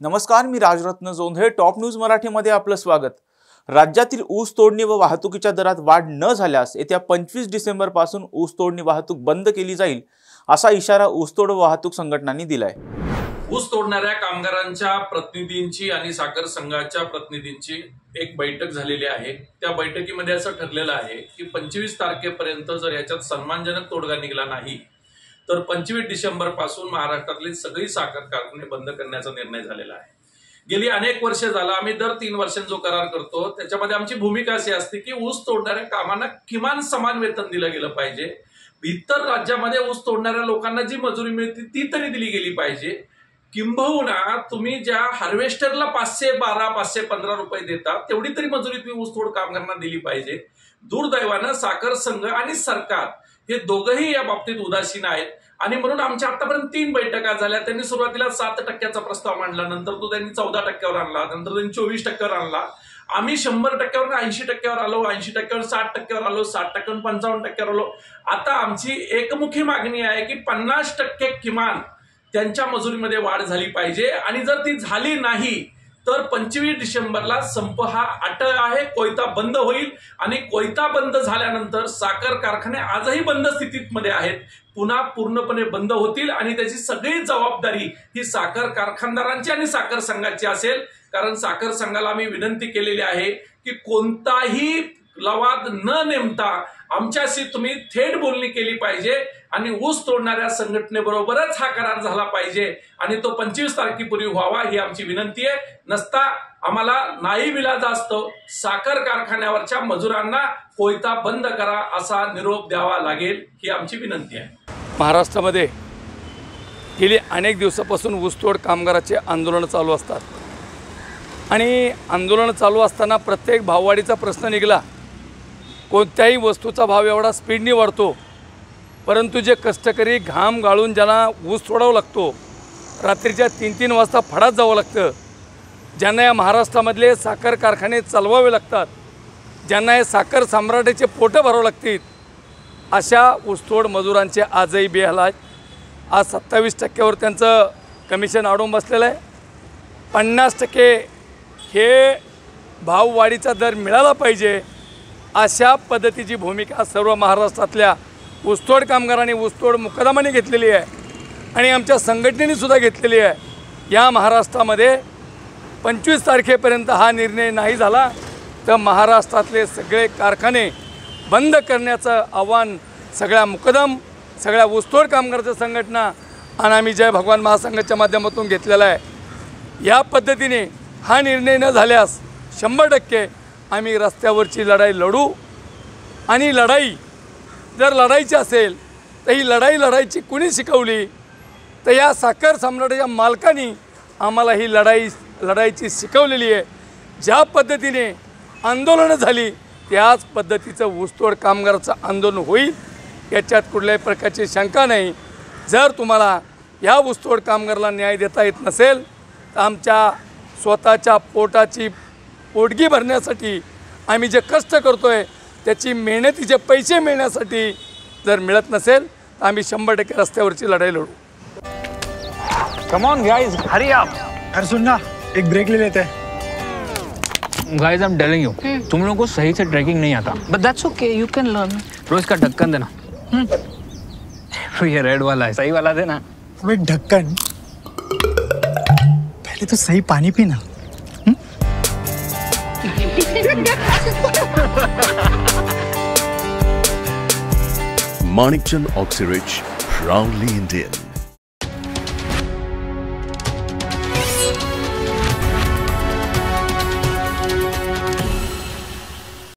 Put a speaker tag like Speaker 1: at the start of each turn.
Speaker 1: नमस्कार, मी Rajratna Jondhale. Top news मराठीमध्ये आपलं स्वागत. राज्यातील ऊस तोडणी व वाहतुकीच्या दरात वाढ न झाल्यास येत्या 25 डिसेंबर पासून ऊस तोडणी वाहतूक बंद केली जाईल, असा इशारा ऊसतोड वाहतूक संघटनांनी दिलाय.
Speaker 2: ऊस तोडणाऱ्या कामगारांच्या प्रतिनिधींची आणि साखर संघाच्या प्रतिनिधींची एक बैठक झालेली आहे. त्या बैठकीमध्ये असं ठरलेलं आहे की 25 तारखेपर्यंत जर याच्यात सन्मानजनक तोडगा निघाला नाही तर 25 डिसेंबर पासून महाराष्ट्रातली सगळी साखर कारखाने बंद करण्याचा निर्णय झालेला आहे. गेली अनेक वर्ष झाला आम्ही दर 3 वर्षांत जो करार करतो त्याच्यामध्ये आमची भूमिका अशी असते की ऊस तोडणाऱ्या कामांना किमान समान वेतन दिलं गेलं पाहिजे. इतर राज्यामध्ये ऊस तोडणाऱ्या लोकांना जी मजुरी मिळते ती तरी दिली गेली पाहिजे. किंबहुना तुम्ही ज्या हार्वेस्टरला 512-515 रुपये देता तेवढी तरी मजुरी तुम्ही ऊसतोड कामगारांना दिली पाहिजे. दुर्दैवानं साखर संघ आणि सरकार हे दोघंही या बाबतीत उदासीन आहेत आणि म्हणून आमच्या आतापर्यंत 3 बैठका झाल्या. त्यांनी सुरुवातीला 7% प्रस्ताव मांडला, नंतर तो त्यांनी 14% आणला, नंतर त्यांनी 24% आणला. आम्ही 100% 80% आलो, 80% 60% आलो, 60% 55% आलो. आता आमची एकमुखी मागणी आहे की 50% किमान त्यांच्या मजुरीमध्ये वाढ झाली पाहिजे आणि जर ती झाली नाही तर 25 डिसेंबरला संप हा अटळ आहे. कोयता बंद होईल आणि कोयता बंद झाल्यानंतर साखर कारखाने आजही बंद स्थितीमध्ये आहेत, पुन्हा पूर्णपणे बंद होतील आणि त्याची सगळी जबाबदारी ही साखर कारखानदारांची आणि साखर संघाची असेल. कारण साखर संघाला आम्ही विनंती केलेली आहे की कोणताही लवाद न नेमता आमच्याशी तुम्ही थेट बोलणी केली पाहिजे आणि ऊस तोडणाऱ्या संघटनेबरोबरच हा करार झाला पाहिजे आणि तो 25 तारखेपूर्वी व्हावा ही आमची विनंती आहे. नसता आम्हाला नाईविलाज असतो साखर कारखान्यावरच्या मजुरांना कोयता बंद करा असा निरोप द्यावा लागेल ही आमची विनंती आहे.
Speaker 3: महाराष्ट्रामध्ये गेली अनेक दिवसापासून ऊसतोड कामगाराचे आंदोलन चालू असतात आणि आंदोलन चालू असताना प्रत्येक भाववाढीचा प्रश्न निघाला. कोणत्याही वस्तूचा भाव एवढा स्पीडनी वाढतो, परंतु जे कष्टकरी घाम गाळून ज्यांना ऊस तोडावा लागतो, रात्रीच्या 3-3 वाजता फडात जावं लागतं, ज्यांना या महाराष्ट्रामधले साखर कारखाने चालवावे लागतात, ज्यांना हे साखर सम्राटाचे पोटं भरावं लागतील, अशा ऊसतोड मजुरांचे आजही बेहाल आहेत. आज 27% त्यांचं कमिशन अडवून बसलेलं आहे. 50% हे भाववाढीचा दर मिळाला पाहिजे अशा पद्धतीची भूमिका सर्व महाराष्ट्रातल्या ऊसतोड कामगारांनी ऊसतोड मुकदमाने घेतलेली आहे आणि आमच्या संघटनेने सुद्धा घेतलेली आहे. या महाराष्ट्रामध्ये 25 तारखेपर्यंत हा निर्णय नाही झाला तर महाराष्ट्रातले सगळे कारखाने बंद करण्याचं आव्हान सगळ्या मुकदम, सगळ्या ऊसतोड कामगारांच्या संघटना आणि आम्ही जय भगवान महासंघाच्या माध्यमातून घेतलेला आहे. या पद्धतीने हा निर्णय न झाल्यास 100% आम्ही रस्त्यावरची लढाई लढू आणि लढाई जर लढायची असेल तर ही लढायची कुणी शिकवली तर या साखर सम्राटाच्या मालकांनी आम्हाला ही लढायची शिकवलेली आहे. ज्या पद्धतीने आंदोलनं झाली त्याच पद्धतीचं ऊसतोड कामगाराचं आंदोलन होईल याच्यात कुठल्याही प्रकारची शंका नाही. जर तुम्हाला या ऊसतोड कामगाराला न्याय देता येत नसेल तर आमच्या स्वतःच्या पोटाची पोटगी भरण्यासाठी आम्ही जे कष्ट करतोय त्याची मेहनतीचे पैसे मिळण्यासाठी जर मिळत नसेल तर आम्ही 100% रस्त्यावरची लढाई लढू.
Speaker 4: कम ऑन गाइस, हरी आप.
Speaker 5: अरे सुन ना, एक ब्रेक ले लेते हैं.
Speaker 4: Guys, I am telling you, तुम लोगों को सही से ट्रैकिंग नहीं आता.
Speaker 6: But that's okay, you can learn.
Speaker 4: रोज का ढक्कन देना. ये रेड वाला है, सही वाला देना.
Speaker 5: अबे ढक्कन, पहले तो सही पानी पीना.
Speaker 7: Manikchand Oxyrich, proudly Indian.